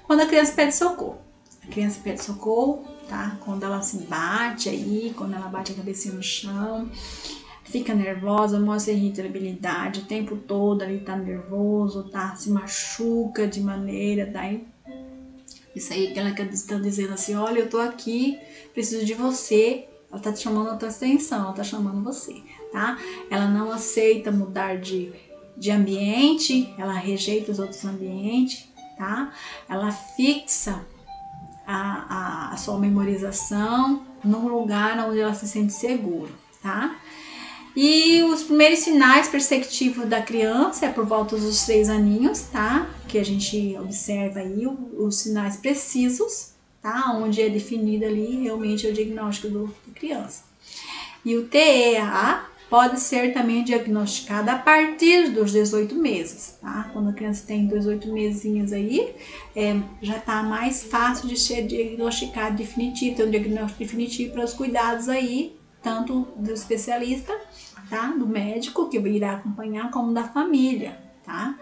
Quando a criança pede socorro. A criança pede socorro, tá? Quando ela se bate aí, quando ela bate a cabeça no chão, fica nervosa, mostra irritabilidade o tempo todo, ali tá nervoso, tá? Se machuca de maneira, daí isso aí que ela está dizendo assim, olha, eu tô aqui, preciso de você. Ela tá te chamando a tua atenção, ela tá chamando você, tá? Ela não aceita mudar de ambiente, ela rejeita os outros ambientes, tá? Ela fixa a sua memorização num lugar onde ela se sente seguro, tá? E os primeiros sinais perceptivos da criança é por volta dos 3 aninhos, tá? Que a gente observa aí os sinais precisos, tá? Onde é definido ali realmente o diagnóstico da criança. E o TEA pode ser também diagnosticado a partir dos 18 meses, tá? Quando a criança tem 18 mesinhos aí, já tá mais fácil de ser diagnosticado definitivo, ter um diagnóstico definitivo para os cuidados aí, tanto do especialista, tá? Do médico que irá acompanhar, como da família, tá?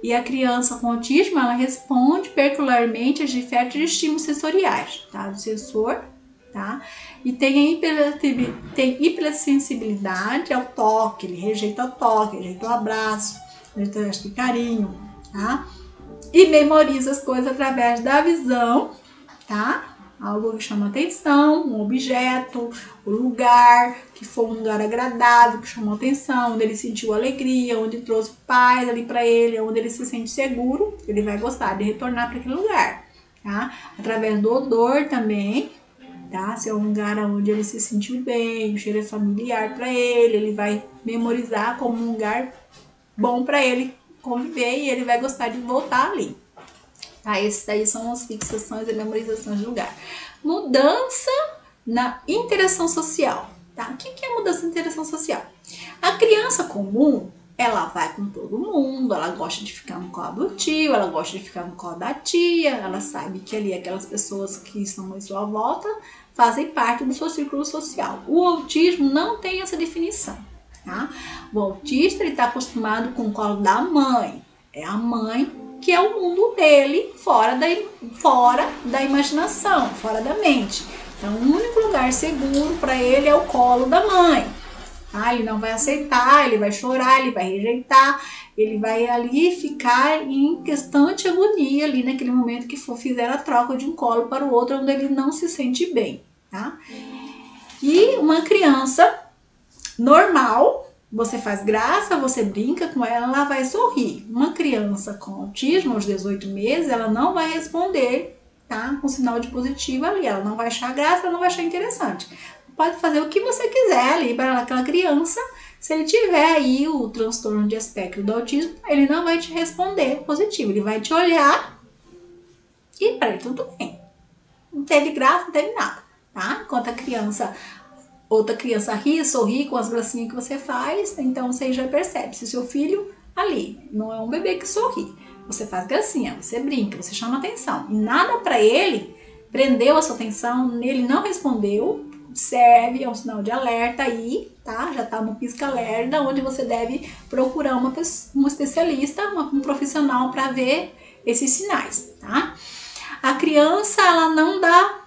E a criança com autismo, ela responde peculiarmente a diferentes estímulos sensoriais, tá? Do sensor, tá? E tem hipersensibilidade ao toque, ele rejeita o toque, rejeita o abraço, rejeita o gesto de carinho, tá? E memoriza as coisas através da visão, tá? Algo que chama atenção, um objeto, o lugar, que for um lugar agradável, que chamou atenção, onde ele sentiu alegria, onde trouxe paz ali para ele, onde ele se sente seguro, ele vai gostar de retornar para aquele lugar, tá? Através do odor também, tá? Se é um lugar onde ele se sentiu bem, o cheiro é familiar para ele, ele vai memorizar como um lugar bom para ele conviver e ele vai gostar de voltar ali. Tá, esses daí são as fixações e memorizações de lugar. Mudança na interação social, tá? O que é mudança na interação social? A criança comum, ela vai com todo mundo, ela gosta de ficar no colo do tio, ela gosta de ficar no colo da tia, ela sabe que ali aquelas pessoas que estão à sua volta fazem parte do seu círculo social. O autismo não tem essa definição, tá? O autista, ele está acostumado com o colo da mãe, é a mãe que é o mundo dele, fora da imaginação, fora da mente. Então, o único lugar seguro para ele é o colo da mãe. Tá? Ele não vai aceitar, ele vai chorar, ele vai rejeitar, ele vai ali ficar em constante agonia ali naquele momento que fizer a troca de um colo para o outro, onde ele não se sente bem. Tá? E uma criança normal, você faz graça, você brinca com ela, ela vai sorrir. Uma criança com autismo, aos 18 meses, ela não vai responder, tá? Com sinal de positivo ali. Ela não vai achar graça, ela não vai achar interessante. Pode fazer o que você quiser ali para aquela criança. Se ele tiver aí o transtorno de espectro do autismo, ele não vai te responder positivo. Ele vai te olhar e para ele tudo bem. Não teve graça, não teve nada, tá? Enquanto outra criança ri, sorri com as gracinhas que você faz, então você já percebe. Se o seu filho ali não é um bebê que sorri, você faz gracinha, você brinca, você chama atenção e nada para ele prendeu a sua atenção, ele não respondeu, observe, é um sinal de alerta aí, tá? Já tá no pisca-alerta, onde você deve procurar um especialista, um profissional para ver esses sinais, tá? A criança, ela não dá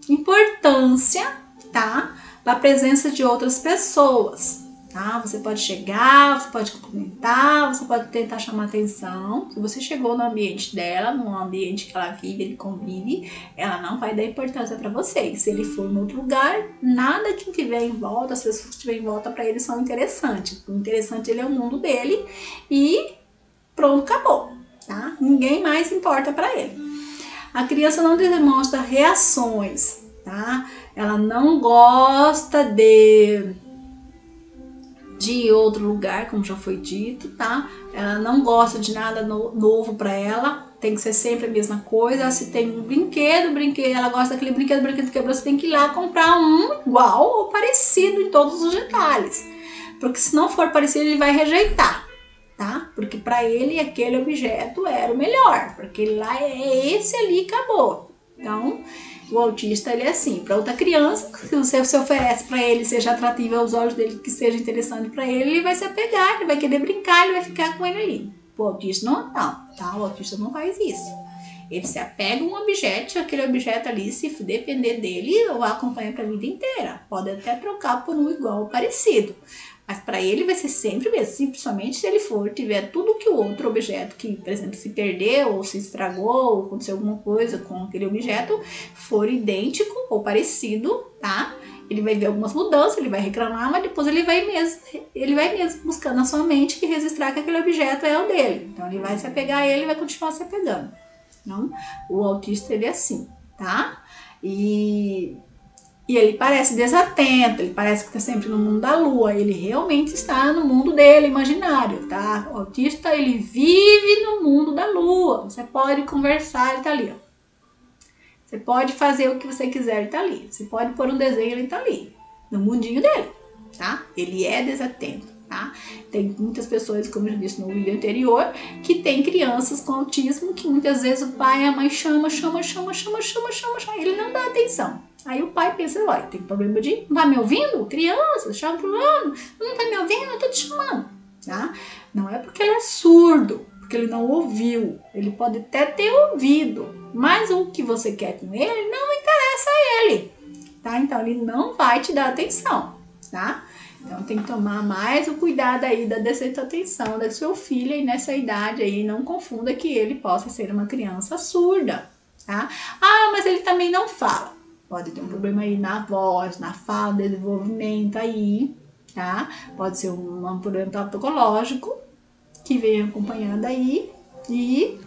importância, tá? Da presença de outras pessoas, tá? Você pode chegar, você pode cumprimentar, você pode tentar chamar atenção. Se você chegou no ambiente dela, no ambiente que ela vive, ele convive, ela não vai dar importância para você. E se ele for em outro lugar, nada que tiver em volta, as pessoas que estiverem em volta para ele são interessantes. O interessante ele é o mundo dele e pronto, acabou, tá? Ninguém mais importa para ele. A criança não demonstra reações, tá? Ela não gosta de outro lugar, como já foi dito, tá? Ela não gosta de nada novo para ela, tem que ser sempre a mesma coisa. Se tem um brinquedo, ela gosta daquele brinquedo quebrou, você tem que ir lá comprar um igual ou parecido em todos os detalhes, porque se não for parecido ele vai rejeitar, tá? Porque para ele aquele objeto era o melhor, porque lá é esse ali, acabou. Então, o autista, ele é assim. Para outra criança, se você se oferece para ele, seja atrativo aos olhos dele, que seja interessante para ele, ele vai se apegar, ele vai querer brincar, ele vai ficar com ele ali. O autista não. tá? O autista não faz isso. Ele se apega a um objeto, aquele objeto ali, se depender dele, vai acompanhar para a vida inteira. Pode até trocar por um igual ou parecido. Mas para ele vai ser sempre mesmo, simplesmente se ele tiver tudo que o outro objeto, que, por exemplo, se perdeu, ou se estragou, ou aconteceu alguma coisa com aquele objeto, for idêntico ou parecido, tá? Ele vai ver algumas mudanças, ele vai reclamar, mas depois ele vai mesmo buscar na sua mente que registrar que aquele objeto é o dele. Então ele vai se apegar a ele e vai continuar se apegando. Então, o autista, ele é assim, tá? E ele parece desatento, ele parece que está sempre no mundo da lua, ele realmente está no mundo dele, imaginário, tá? O autista, ele vive no mundo da lua, você pode conversar, ele tá ali, ó. Você pode fazer o que você quiser, ele tá ali. Você pode pôr um desenho, ele tá ali, no mundinho dele, tá? Ele é desatento, tá? Tem muitas pessoas, como eu já disse no vídeo anterior, que tem crianças com autismo que muitas vezes o pai e a mãe chama, ele não dá atenção. Aí o pai pensa, olha, tem problema de... Não tá me ouvindo? Criança, chama fulano. Não tá me ouvindo? Eu tô te chamando, tá? Não é porque ele é surdo, porque ele não ouviu. Ele pode até ter ouvido, mas o que você quer com ele não interessa a ele, tá? Então ele não vai te dar atenção, tá? Então tem que tomar mais o cuidado aí da decente atenção da sua filha e nessa idade aí não confunda que ele possa ser uma criança surda, tá? Ah, mas ele também não fala. Pode ter um problema aí na voz, na fala, desenvolvimento aí, tá? Pode ser um problema patológico que vem acompanhando aí e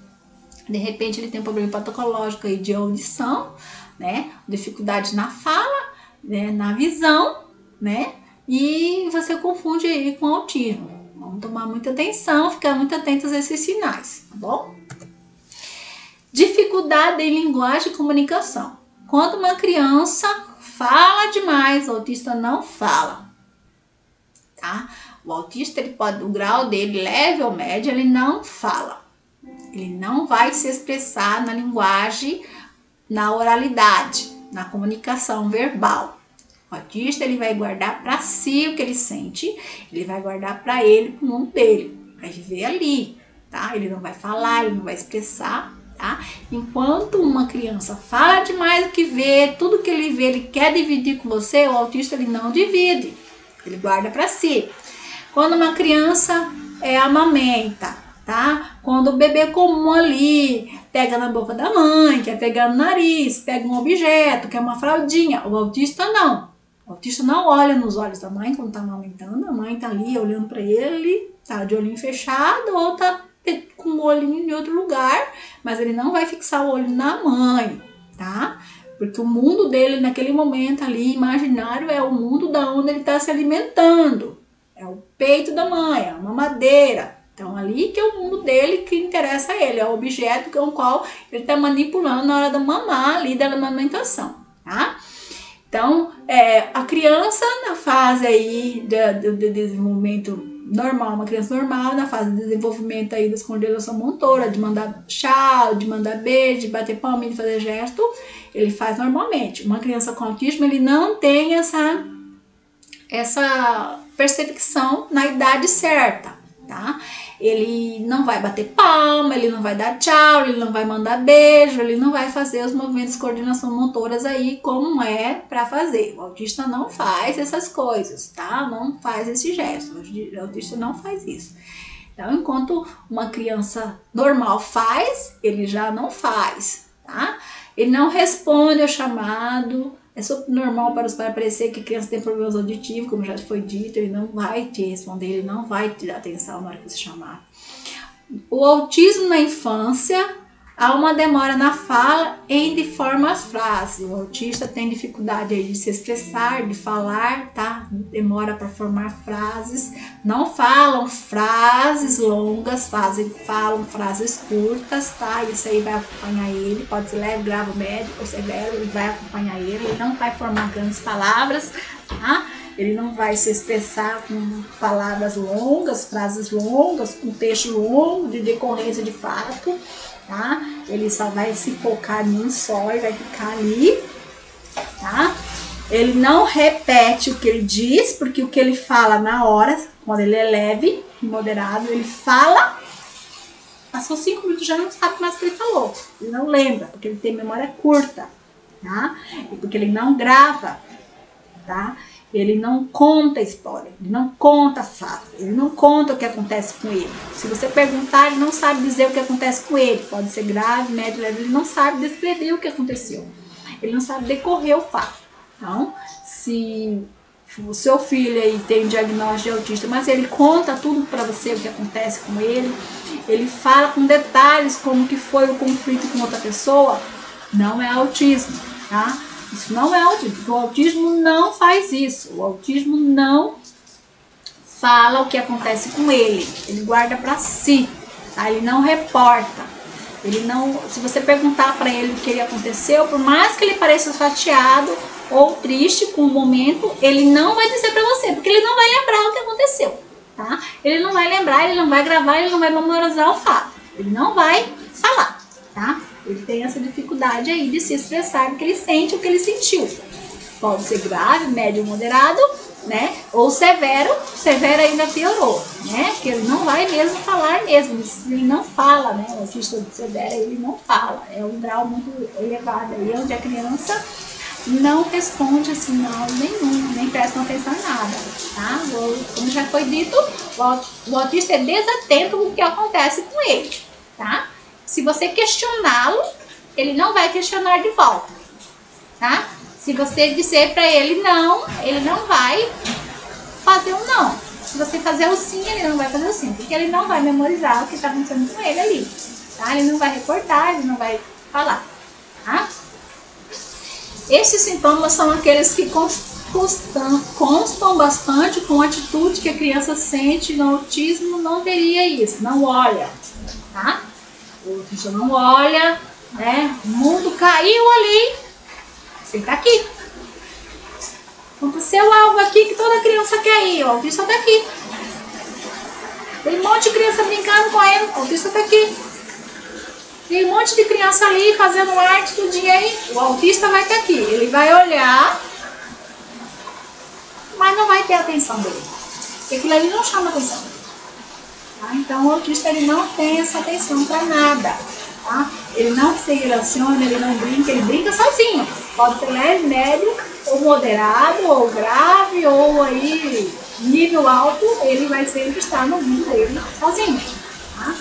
de repente ele tem um problema patológico aí de audição, né? Dificuldade na fala, né? Na visão, né? E você confunde aí com autismo. Vamos tomar muita atenção, ficar muito atentos a esses sinais, tá bom? Dificuldade em linguagem e comunicação. Quando uma criança fala demais, o autista não fala, tá? O autista, ele pode, o grau dele leve ou médio, ele não fala. Ele não vai se expressar na linguagem, na oralidade, na comunicação verbal. O autista, ele vai guardar para si o que ele sente, ele vai guardar para ele, para o mundo dele, vai viver ali, tá? Ele não vai falar, ele não vai expressar, tá? Enquanto uma criança fala demais o que vê, tudo que ele vê, ele quer dividir com você, o autista, ele não divide, ele guarda para si. Quando uma criança amamenta, tá? Quando o bebê comum ali pega na boca da mãe, quer pegar no nariz, pega um objeto, quer uma fraldinha, o autista não. O autista não olha nos olhos da mãe quando tá amamentando, a mãe tá ali olhando para ele, tá de olhinho fechado ou tá com o olhinho em outro lugar, mas ele não vai fixar o olho na mãe, tá? Porque o mundo dele naquele momento ali, imaginário, é o mundo da onde ele tá se alimentando. É o peito da mãe, é a mamadeira. Então, ali que é o mundo dele que interessa a ele, é o objeto com o qual ele está manipulando na hora da mamar, ali da amamentação, tá? Então, a criança na fase aí de desenvolvimento normal, uma criança normal, na fase de desenvolvimento aí da coordenação motora, de mandar tchau, de mandar beijo, de bater palminha, de fazer gesto, ele faz normalmente. Uma criança com autismo, ele não tem essa percepção na idade certa, tá? Ele não vai bater palma, ele não vai dar tchau, ele não vai mandar beijo, ele não vai fazer os movimentos de coordenação motoras aí como é para fazer. O autista não faz essas coisas, tá? Não faz esse gesto. O autista não faz isso. Então, enquanto uma criança normal faz, ele já não faz, tá? Ele não responde ao chamado. É super normal para os pais parecer que a criança tem problemas auditivos, como já foi dito, ele não vai te responder, ele não vai te dar atenção na hora que você chamar. O autismo na infância, há uma demora na fala e de formar as frases. O autista tem dificuldade aí de se expressar, de falar, tá? Demora para formar frases. Não falam frases longas, falam frases curtas, tá? Isso aí vai acompanhar ele. Pode ser leve, grave, médio ou severo, ele vai acompanhar ele. Ele não vai formar grandes palavras, tá? Ele não vai se expressar com palavras longas, frases longas, com texto longo, de decorrência de fato, tá? Ele só vai se focar em um só e vai ficar ali, tá? Ele não repete o que ele diz, porque o que ele fala na hora, quando ele é leve, moderado, ele fala Passou 5 minutos, já não sabe mais o que ele falou. Ele não lembra, porque ele tem memória curta, tá? E porque ele não grava, tá? Ele não conta história, ele não conta fato, ele não conta o que acontece com ele. Se você perguntar, ele não sabe dizer o que acontece com ele. Pode ser grave, médio, leve, ele não sabe descrever o que aconteceu. Ele não sabe decorrer o fato. Então, se o seu filho aí tem um diagnóstico de autista, mas ele conta tudo para você o que acontece com ele fala com detalhes como que foi o conflito com outra pessoa, não é autismo, tá? Isso não é autismo. O autismo não faz isso. O autismo não fala o que acontece com ele. Ele guarda para si, tá? Ele não reporta. Ele não, se você perguntar para ele o que aconteceu, por mais que ele pareça chateado ou triste com o momento, ele não vai dizer para você, porque ele não vai lembrar o que aconteceu, tá? Ele não vai lembrar, ele não vai gravar, ele não vai memorizar o fato. Ele não vai falar, tá? Ele tem essa dificuldade aí de se expressar, porque ele sente o que ele sentiu. Pode ser grave, médio, moderado, né? Ou severo. Severo ainda piorou, né? Que ele não vai mesmo falar mesmo. Ele não fala, né? O autista severo, ele não fala. É um grau muito elevado aí, onde a criança não responde sinal nenhum, nem presta atenção em nada, tá? Como já foi dito, o autista é desatento com o que acontece com ele, tá? Se você questioná-lo, ele não vai questionar de volta, tá? Se você dizer para ele não vai fazer o não. Se você fazer o sim, ele não vai fazer o sim, porque ele não vai memorizar o que está acontecendo com ele ali, tá? Ele não vai reportar, ele não vai falar, tá? Esses sintomas são aqueles que constam bastante com a atitude que a criança sente. No autismo não teria isso, não olha, tá? O autista não olha, né? O mundo caiu ali, ele tá aqui. Aconteceu algo aqui que toda criança quer ir, o autista tá aqui. Tem um monte de criança brincando, correndo, o autista tá aqui. Tem um monte de criança ali fazendo arte todo dia aí, o autista vai estar aqui. Ele vai olhar, mas não vai ter a atenção dele, porque aquilo ali não chama atenção. Tá? Então o autista ele não tem essa atenção para nada, tá? Ele não se relaciona, ele não brinca, ele brinca sozinho. Pode ser leve, médio, ou moderado, ou grave, ou aí nível alto, ele vai sempre estar no mundo dele sozinho, tá?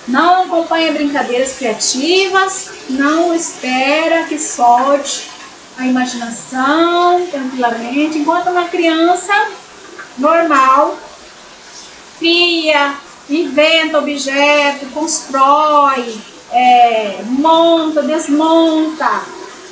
Não acompanha brincadeiras criativas, não espera que solte a imaginação tranquilamente, enquanto uma criança normal cria, inventa objeto, constrói, monta, desmonta.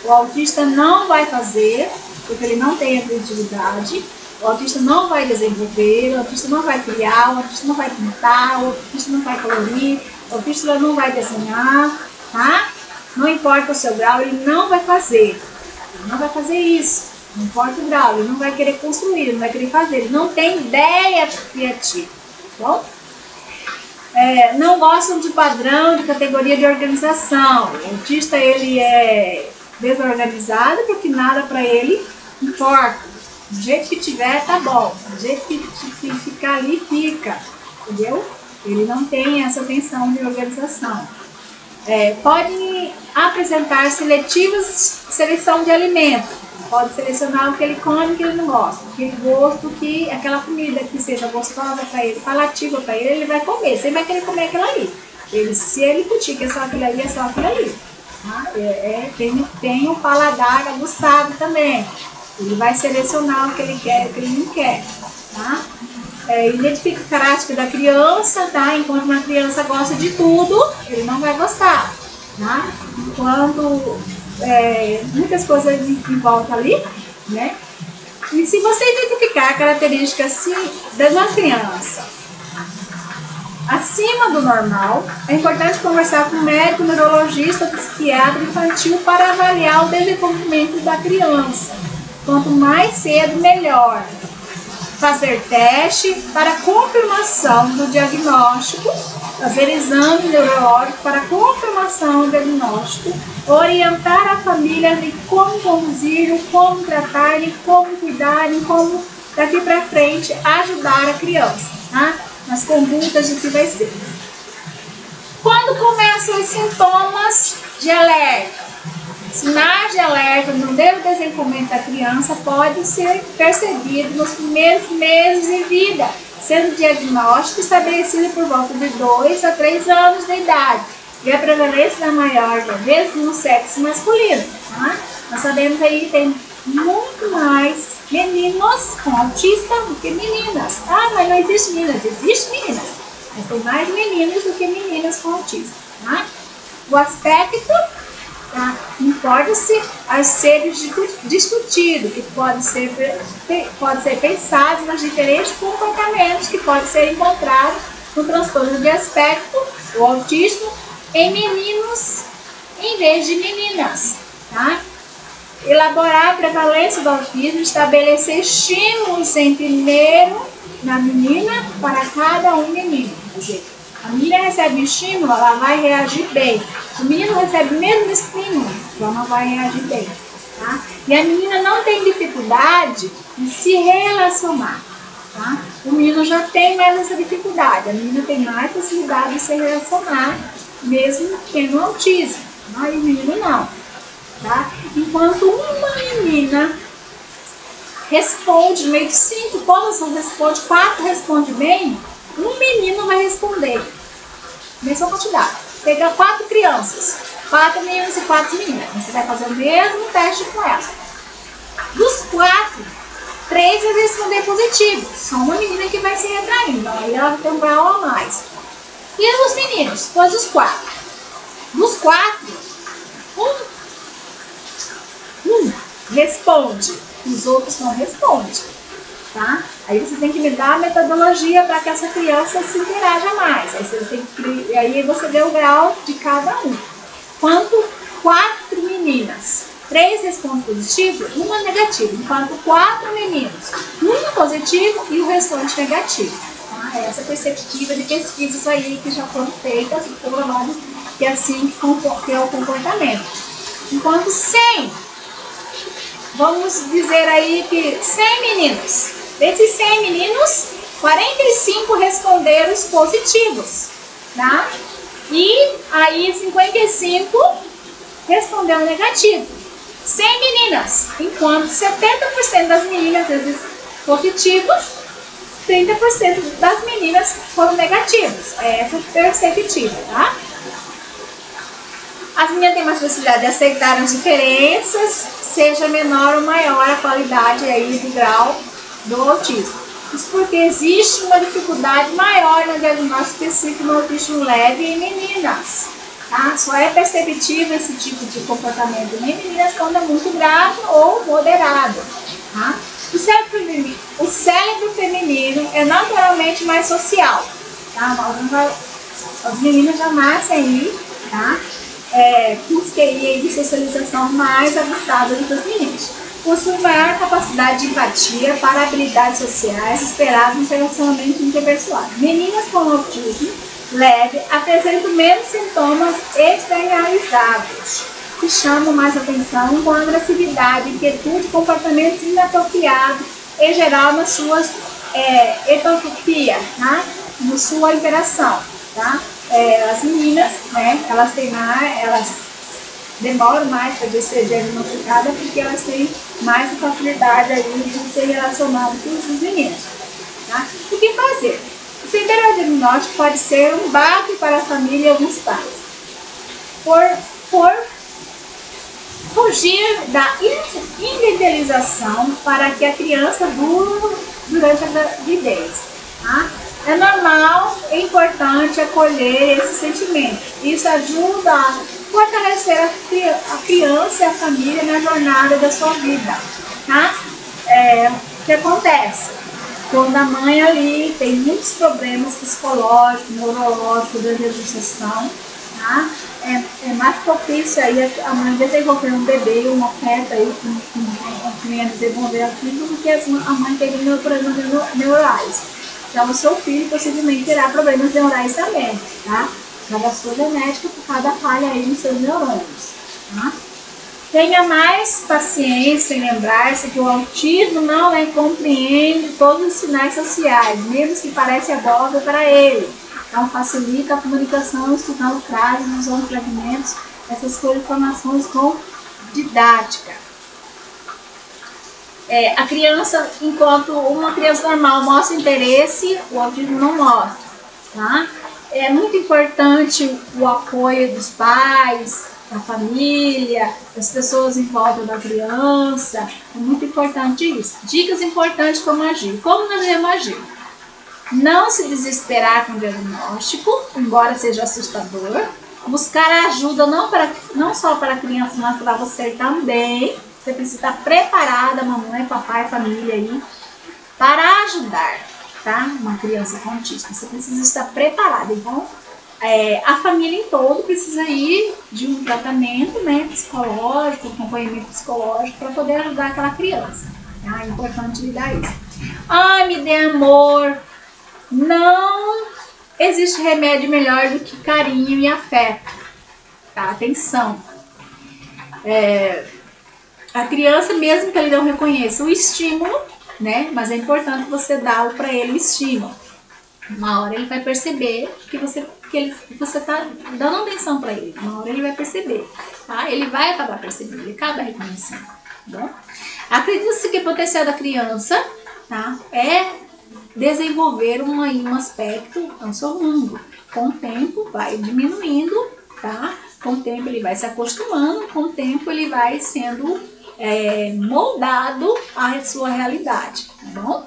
O autista não vai fazer, porque ele não tem a criatividade. O autista não vai desenvolver, o autista não vai criar, o autista não vai pintar, o autista não vai colorir, o autista não vai desenhar, tá? Não importa o seu grau, ele não vai fazer. Ele não vai fazer isso. Não importa o grau, ele não vai querer construir, ele não vai querer fazer. Ele não tem ideia criativa, tá bom? Não gostam de padrão, de categoria de organização. O autista, ele é desorganizado porque nada para ele importa. Do jeito que tiver, tá bom. Do jeito que ficar ali, fica. Entendeu? Ele não tem essa atenção de organização. Pode apresentar seleção de alimentos. Pode selecionar o que ele come e o que ele não gosta. Aquele gosto, aquela comida que seja gostosa para ele, palativa para ele vai comer. Você vai querer comer aquilo ali. Se ele curtir que é só aquilo ali, é só aquilo ali. Tá? Tem o paladar aguçado também. Ele vai selecionar o que ele quer e o que ele não quer, tá? Identifica o caráter da criança, tá? Enquanto uma criança gosta de tudo, ele não vai gostar, tá? Enquanto muitas coisas em volta ali, né? E se você identificar características de uma criança acima do normal, é importante conversar com o médico, neurologista, psiquiatra infantil para avaliar o desenvolvimento da criança. Quanto mais cedo, melhor. Fazer teste para confirmação do diagnóstico, fazer exame neurológico para confirmação do diagnóstico, orientar a família de como conduzir, como tratar, de como cuidar, de como daqui para frente ajudar a criança, tá? Nas condutas de que vai ser. Quando começam os sintomas de alerta? Sinais de alerta no neurodesenvolvimento da criança podem ser percebidos nos primeiros meses de vida, sendo o diagnóstico estabelecido por volta de 2 a 3 anos de idade e a prevalência da maior vez no sexo masculino. Tá? Nós sabemos aí que tem muito mais meninos com autista do que meninas. Ah, mas não existe meninas. Existe meninas, mas tem mais meninos do que meninas com autismo. Tá? O aspecto, tá, importa-se a ser discutido, que pode ser pensado nos diferentes comportamentos que podem ser encontrados no transtorno de aspecto, o autismo, em meninos em vez de meninas. Tá? Elaborar a prevalência do autismo, estabelecer estímulos em primeiro na menina para cada um menino. Quer dizer, a menina recebe estímulo, ela vai reagir bem. O menino recebe o mesmo estímulo, então ela vai reagir bem. Tá? E a menina não tem dificuldade em se relacionar. Tá? O menino já tem mais essa dificuldade, a menina tem mais facilidade de se relacionar, mesmo tendo autismo. Tá? E o menino não. Tá? Enquanto uma menina responde no meio de 5, todas respondem, 4 respondem bem, um menino vai responder. Mesma quantidade. Pega 4 crianças, 4 meninos e 4 meninas. Você vai fazer o mesmo teste com ela. Dos 4, 3 vai responder positivo. Só uma menina que vai se retraindo. Aí ela vai ter um grau a mais. E os meninos? Depois dos 4. Dos 4, um responde, os outros não respondem, tá? Aí você tem que me dar a metodologia para que essa criança se interaja mais. Aí você vê o grau de cada um. Quanto 4 meninas, 3 respondem positivo, uma negativa. Enquanto 4 meninos, um positivo e o restante negativo. Tá? Essa perspectiva de pesquisas aí que já foram feitas e provavelmente que é assim que é o comportamento. Enquanto 100, vamos dizer aí que 100 meninos. Desses 100 meninos, 45 responderam positivos, tá? E aí 55 responderam negativo. 100 meninas, enquanto 70% das meninas positivas, 30% das meninas foram negativas. É essa perspectiva, tá? As meninas têm mais facilidade de aceitar as diferenças, seja menor ou maior a qualidade aí do grau do autismo. Isso porque existe uma dificuldade maior no diagnóstico específico no autismo leve em meninas. Tá? Só é perceptível esse tipo de comportamento em meninas quando é muito grave ou moderado. Tá? O cérebro feminino é naturalmente mais social. Tá? As meninas já nascem aí, tá? Com os QI de socialização mais avançados do que os meninos. Possui maior capacidade de empatia para habilidades sociais esperadas nos relacionamentos interpessoais. Meninas com autismo leve apresentam menos sintomas externalizados, que chamam mais atenção com agressividade, inquietude, comportamentos inapropriados, em geral nas suas heterotopia, tá? Na sua interação. Tá? As meninas, né, elas demoram mais para ser diagnosticadas porque elas têm mais facilidade aí de ser relacionadas com os meninos. Tá? O que fazer? O primeiro diagnóstico pode ser um baque para a família e alguns pais. Por fugir da individualização para que a criança dure durante a gravidez. Tá? É normal e importante acolher esse sentimento. Isso ajuda a fortalecer a criança e a família na jornada da sua vida. Tá? O que acontece? Quando a mãe ali tem muitos problemas psicológicos, neurológicos, durante a gestação, tá? É mais propício aí a mãe desenvolver um bebê, um afeto aí com a criança desenvolver aquilo do que a mãe teve problemas neurais. Então, o seu filho possivelmente terá problemas neurais também, tá? Cada sua genética, por cada falha aí nos seus neurônios, tá? Tenha mais paciência em lembrar-se que o autismo não compreende todos os sinais sociais, mesmo que pareça óbvio para ele. Então facilita a comunicação estudando frases, usando fragmentos, essas coisas, informações com didática. A criança, enquanto uma criança normal mostra interesse, o autismo não mostra, tá? É muito importante o apoio dos pais, da família, das pessoas em volta da criança. É muito importante isso. Dicas importantes como agir. Como nós devemos agir? Não se desesperar com o diagnóstico, embora seja assustador. Buscar ajuda não só para a criança, mas para você também. Você precisa estar preparada, mamãe, papai, família aí, para ajudar, tá? Uma criança com autismo. Você precisa estar preparada. Então, a família em todo precisa ir de um tratamento, né, psicológico, acompanhamento psicológico, para poder ajudar aquela criança. Tá? É importante lhe dar isso. Ai, me dê amor. Não existe remédio melhor do que carinho e afeto. Tá? Atenção. A criança, mesmo que ele não reconheça o estímulo, né? Mas é importante você dar para ele o estímulo. Uma hora ele vai perceber que você está dando atenção para ele. Uma hora ele vai perceber, tá? Ele vai acabar percebendo, ele acaba reconhecendo, tá bom? Acredita-se que o potencial da criança, tá, é desenvolver um aspecto ao seu mundo. Com o tempo vai diminuindo, tá? Com o tempo ele vai se acostumando, com o tempo ele vai sendo moldado à sua realidade, tá bom?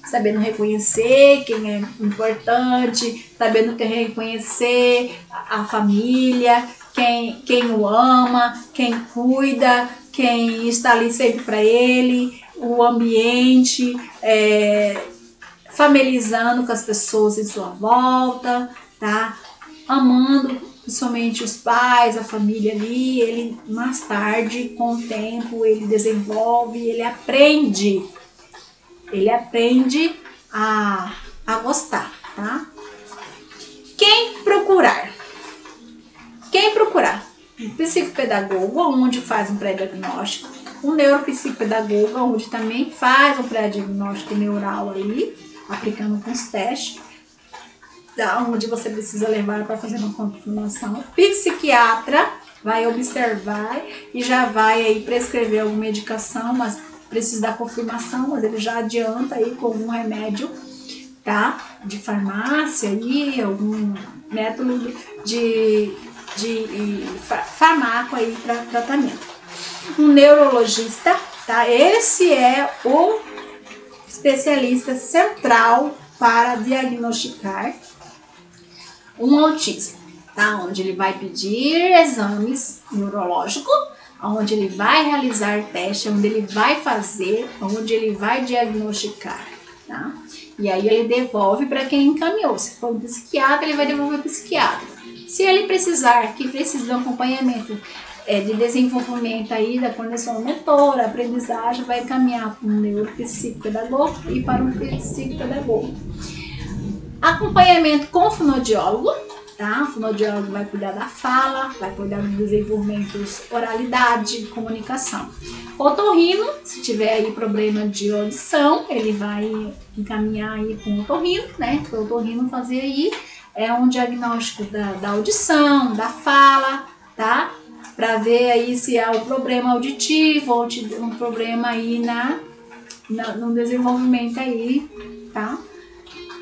Sabendo reconhecer quem é importante, sabendo reconhecer a família, quem o ama, quem cuida, quem está ali sempre para ele, o ambiente, familiarizando com as pessoas em sua volta, tá? Amando principalmente os pais, a família ali. Ele mais tarde, com o tempo, ele desenvolve, ele aprende a gostar, tá? Quem procurar? Um psicopedagogo, onde faz um pré-diagnóstico, um neuropsicopedagogo, onde também faz um pré-diagnóstico neural ali, aplicando com os testes, onde você precisa levar para fazer uma confirmação. Psiquiatra vai observar e já vai aí prescrever alguma medicação, mas precisa da confirmação, mas ele já adianta aí com algum remédio, tá? De farmácia aí, algum método de farmaco aí para tratamento. Um neurologista, tá? Esse é o especialista central para diagnosticar um autismo, tá? Onde ele vai pedir exames neurológicos, onde ele vai realizar testes, onde ele vai fazer, onde ele vai diagnosticar, tá? E aí ele devolve para quem encaminhou. Se for um psiquiatra, ele vai devolver para o psiquiatra. Se ele precisar, que precisa de um acompanhamento de desenvolvimento aí da condição motora, aprendizagem, vai encaminhar para um neuropsicopedagogo e para um psicopedagogo. Acompanhamento com fonoaudiólogo, tá? O fonoaudiólogo vai cuidar da fala, vai cuidar do desenvolvimento, oralidade, comunicação. Otorrino, se tiver aí problema de audição, ele vai encaminhar aí com o otorrino, né? O otorrino fazer aí um diagnóstico da audição, da fala, tá? Para ver aí se há um problema auditivo ou um problema aí no desenvolvimento aí, tá?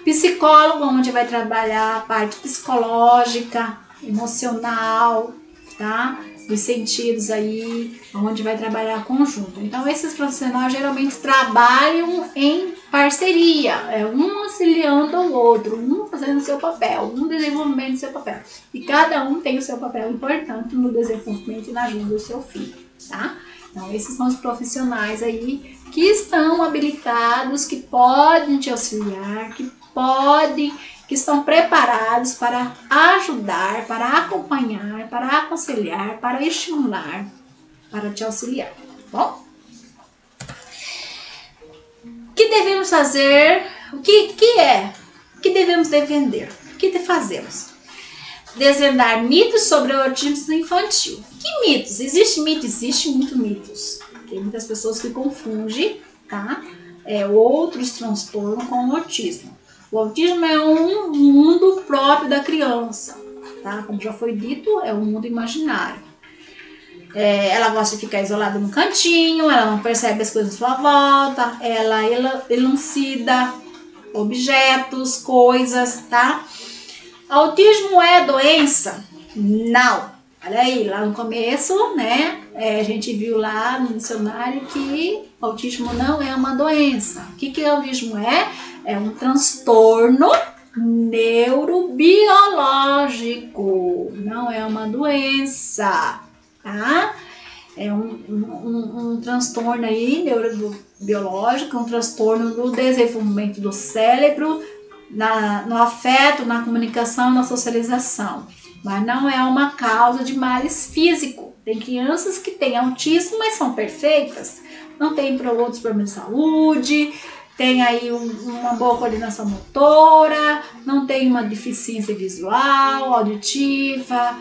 Psicólogo, onde vai trabalhar a parte psicológica, emocional, tá? Os sentidos aí, onde vai trabalhar conjunto. Então, esses profissionais geralmente trabalham em parceria, um auxiliando o outro, um fazendo o seu papel, um desenvolvendo o seu papel. E cada um tem o seu papel importante no desenvolvimento e na ajuda do seu filho, tá? Então, esses são os profissionais aí que estão habilitados, que podem te auxiliar, que estão preparados para ajudar, para acompanhar, para aconselhar, para estimular, para te auxiliar, tá bom? O que devemos fazer? O que devemos defender? O que fazemos? Desvendar mitos sobre o autismo infantil. Que mitos? Existe mito? Existe muito mitos. Tem muitas pessoas que confundem, tá? Outros transtornos com o autismo. O autismo é um mundo próprio da criança, tá? Como já foi dito, é um mundo imaginário. Ela gosta de ficar isolada no cantinho, ela não percebe as coisas à sua volta, ela elucida objetos, coisas, tá? Autismo é doença? Não. Olha aí, lá no começo, né, a gente viu lá no dicionário que autismo não é uma doença. O que autismo é? É um transtorno neurobiológico, não é uma doença, tá? É um transtorno aí neurobiológico, um transtorno do desenvolvimento do cérebro, no afeto, na comunicação, na socialização. Mas não é uma causa de males físico. Tem crianças que têm autismo, mas são perfeitas. Não tem outros problemas de saúde, tem aí uma boa coordenação motora, não tem uma deficiência visual, auditiva,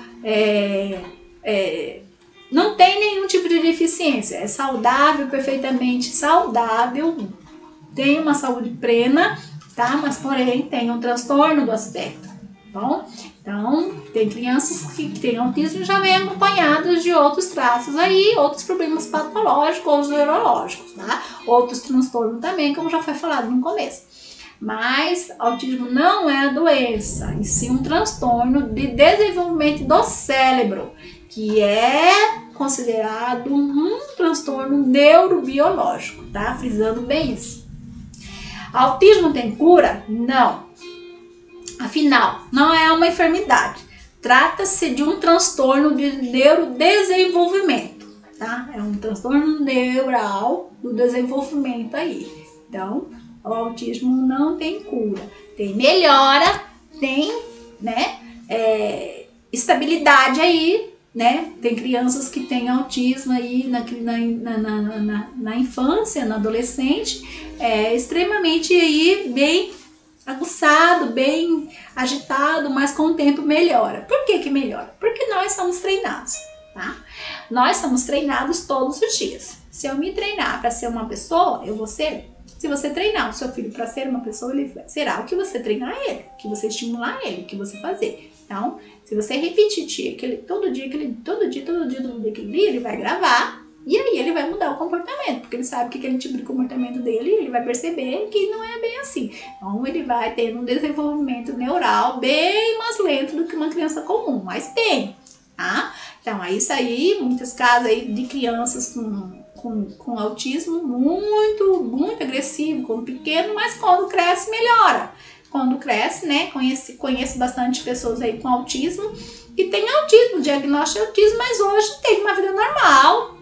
não tem nenhum tipo de deficiência. É saudável, perfeitamente saudável, tem uma saúde plena, tá? Mas porém tem um transtorno do aspecto. Bom, então tem crianças que têm autismo e já vêm acompanhadas de outros traços aí, outros problemas patológicos ou neurológicos, tá? Outros transtornos também, como já foi falado no começo. Mas autismo não é a doença, e sim um transtorno de desenvolvimento do cérebro, que é considerado um transtorno neurobiológico, tá? Frisando bem isso. Autismo tem cura? Não. Afinal, não é uma enfermidade. Trata-se de um transtorno de neurodesenvolvimento, tá? É um transtorno neural do desenvolvimento aí. Então, o autismo não tem cura. Tem melhora, tem, né, estabilidade aí, né? Tem crianças que têm autismo aí na infância, na adolescente, extremamente aí bem aguçado, bem agitado, mas com o tempo melhora. Por que melhora? Porque nós somos treinados, tá? Nós somos treinados todos os dias. Se eu me treinar para ser uma pessoa, eu vou ser. Se você treinar o seu filho para ser uma pessoa, ele será o que você treinar ele, o que você estimular ele, o que você fazer. Então, se você repetir todo dia que ele vai gravar, e aí ele vai mudar o comportamento, porque ele sabe que aquele tipo de comportamento dele, ele vai perceber que não é bem assim. Então ele vai ter um desenvolvimento neural bem mais lento do que uma criança comum, mas tem, tá? Então é isso aí, muitos casos aí de crianças com autismo muito agressivo, quando pequeno, mas quando cresce melhora. Quando cresce, né, conheço bastante pessoas aí com autismo, que tem autismo, diagnóstico de autismo, mas hoje tem uma vida normal,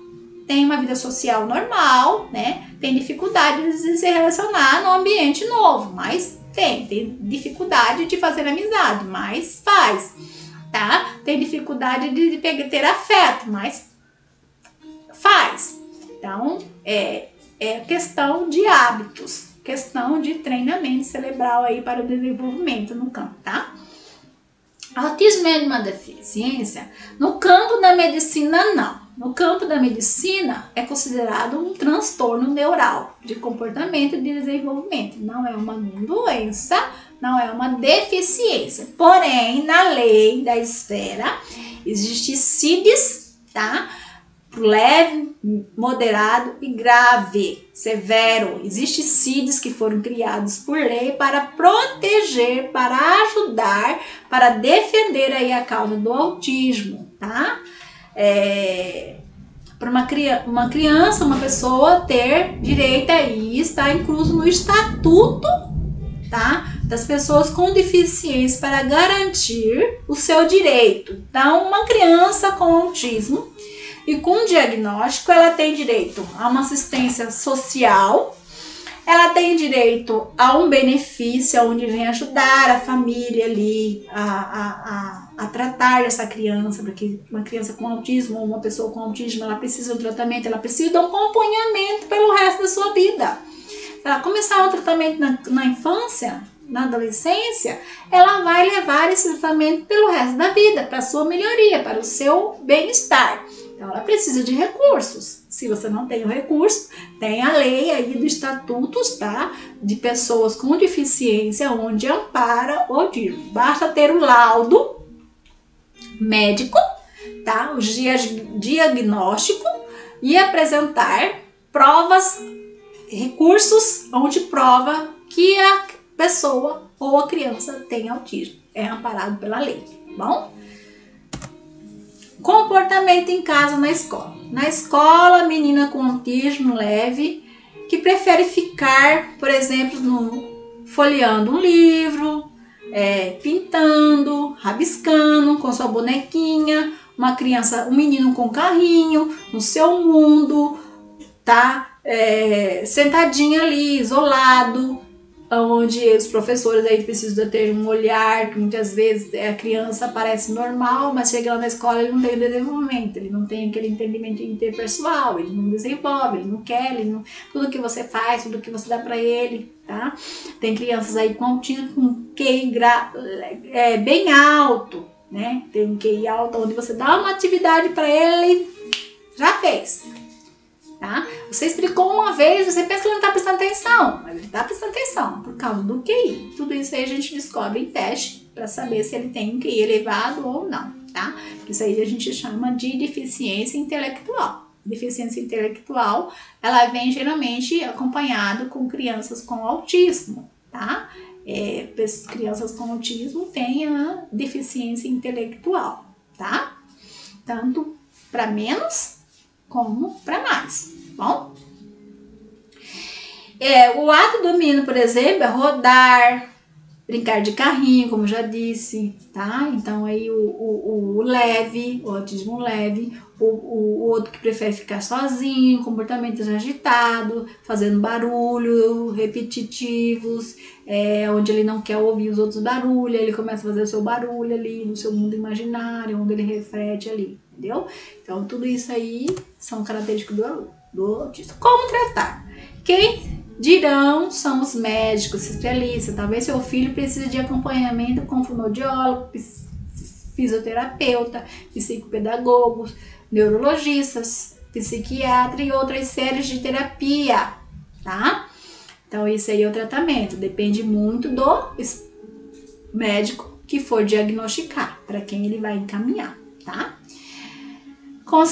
tem uma vida social normal, né? Tem dificuldade de se relacionar no ambiente novo, mas tem dificuldade de fazer amizade, mas faz, tá? Tem dificuldade de ter afeto, mas faz. Então, é questão de hábitos, questão de treinamento cerebral aí para o desenvolvimento no campo, tá? Autismo é uma deficiência? No campo da medicina, não. No campo da medicina, é considerado um transtorno neural de comportamento e de desenvolvimento. Não é uma doença, não é uma deficiência. Porém, na lei da esfera, existe CIDs, tá? Leve, moderado e grave, severo. Existem CIDs que foram criados por lei para proteger, para ajudar, para defender aí a causa do autismo, tá? Para uma criança, uma pessoa ter direito aí, está incluso no estatuto, tá? Das pessoas com deficiência para garantir o seu direito. Então, uma criança com autismo e com diagnóstico, ela tem direito a uma assistência social, ela tem direito a um benefício onde vem ajudar a família ali a tratar essa criança, porque uma criança com autismo ou uma pessoa com autismo, ela precisa de um tratamento, ela precisa de um acompanhamento pelo resto da sua vida. Se ela começar o tratamento na infância, na adolescência, ela vai levar esse tratamento pelo resto da vida, para a sua melhoria, para o seu bem-estar. Então, ela precisa de recursos. Se você não tem o recurso, tem a lei aí dos estatutos, tá? De pessoas com deficiência, onde ampara o autismo. Basta ter o laudo médico, tá? O diagnóstico e apresentar provas, recursos onde prova que a pessoa ou a criança tem autismo. É amparado pela lei, tá bom? Comportamento em casa, na escola. Na escola, a menina com autismo leve, que prefere ficar, por exemplo, folheando um livro, pintando, rabiscando com sua bonequinha, um menino com carrinho, no seu mundo, tá? Sentadinho ali, isolado, onde os professores aí precisam ter um olhar, que muitas vezes a criança parece normal, mas chega lá na escola ele não tem desenvolvimento, ele não tem aquele entendimento interpessoal, ele não desenvolve, ele não quer, tudo que você faz, tudo que você dá para ele, tá? Tem crianças aí com autismo com QI bem alto, né? Tem um QI alto onde você dá uma atividade para ele, já fez. Tá? Você explicou uma vez, você pensa que ele não está prestando atenção, mas ele está prestando atenção por causa do QI. Tudo isso aí a gente descobre em teste para saber se ele tem um QI elevado ou não, tá? Isso aí a gente chama de deficiência intelectual. Deficiência intelectual, ela vem geralmente acompanhado com crianças com autismo, tá? Crianças com autismo têm a deficiência intelectual, tá? Tanto para menos como para mais, bom? O ato do menino, por exemplo, é rodar, brincar de carrinho, como já disse, tá? Então aí o leve, o autismo leve, o outro que prefere ficar sozinho, comportamentos agitados, fazendo barulho, repetitivos, onde ele não quer ouvir os outros barulhos, ele começa a fazer o seu barulho ali, no seu mundo imaginário, onde ele reflete ali, entendeu? Então tudo isso aí são características do autista. Como tratar? Quem dirão são os médicos, especialistas. Talvez seu filho precise de acompanhamento com fonoaudiólogo, fisioterapeuta, psicopedagogos, neurologistas, psiquiatra e outras séries de terapia, tá? Então isso aí é o tratamento, depende muito do médico que for diagnosticar, para quem ele vai encaminhar, tá? Com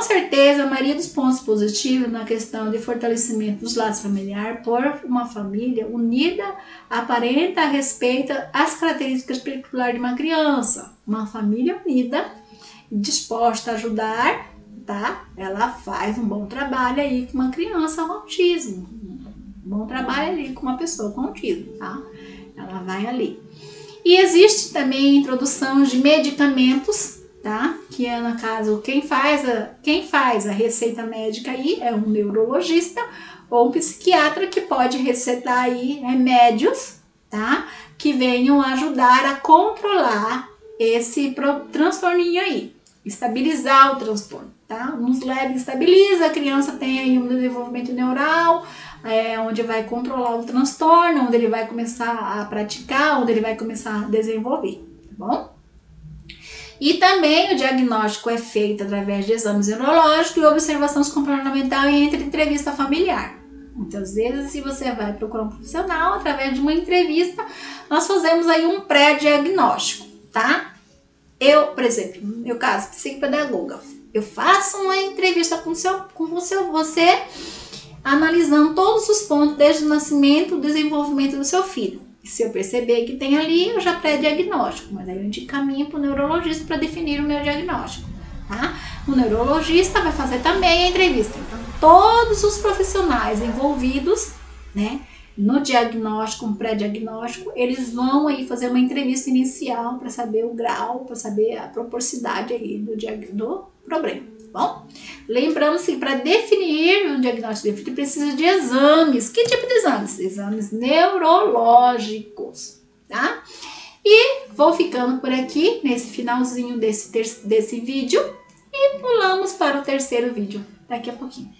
certeza, a maioria dos pontos positivos na questão de fortalecimento dos laços familiares por uma família unida aparenta respeita as características particulares de uma criança. Uma família unida, disposta a ajudar, tá? Ela faz um bom trabalho aí com uma criança com autismo. Um bom trabalho ali com uma pessoa com autismo, tá? Ela vai ali. E existe também a introdução de medicamentos, tá? Que é, no caso, quem faz a receita médica aí é um neurologista ou um psiquiatra que pode receitar aí remédios, tá? Que venham ajudar a controlar esse transtorninho aí, estabilizar o transtorno, tá? Nos leve estabiliza, a criança tem aí um desenvolvimento neural, onde vai controlar o transtorno, onde ele vai começar a praticar, onde ele vai começar a desenvolver, tá bom? E também o diagnóstico é feito através de exames neurológicos e observações comportamental e entre entrevista familiar. Muitas vezes, se você vai procurar um profissional, através de uma entrevista, nós fazemos aí um pré-diagnóstico, tá? Eu, por exemplo, no meu caso, psicopedagoga, eu faço uma entrevista com você, analisando todos os pontos desde o nascimento e desenvolvimento do seu filho. Se eu perceber que tem ali, eu já pré-diagnóstico, mas aí a gente caminha para o neurologista para definir o meu diagnóstico, tá? O neurologista vai fazer também a entrevista. Então, todos os profissionais envolvidos, né, no diagnóstico, um pré-diagnóstico, eles vão aí fazer uma entrevista inicial para saber o grau, para saber a proporcionalidade aí do problema, tá bom? Lembramos que para definir um diagnóstico definitivo precisa de exames. Que tipo de exames? Exames neurológicos, tá? E vou ficando por aqui nesse finalzinho desse vídeo e pulamos para o terceiro vídeo daqui a pouquinho.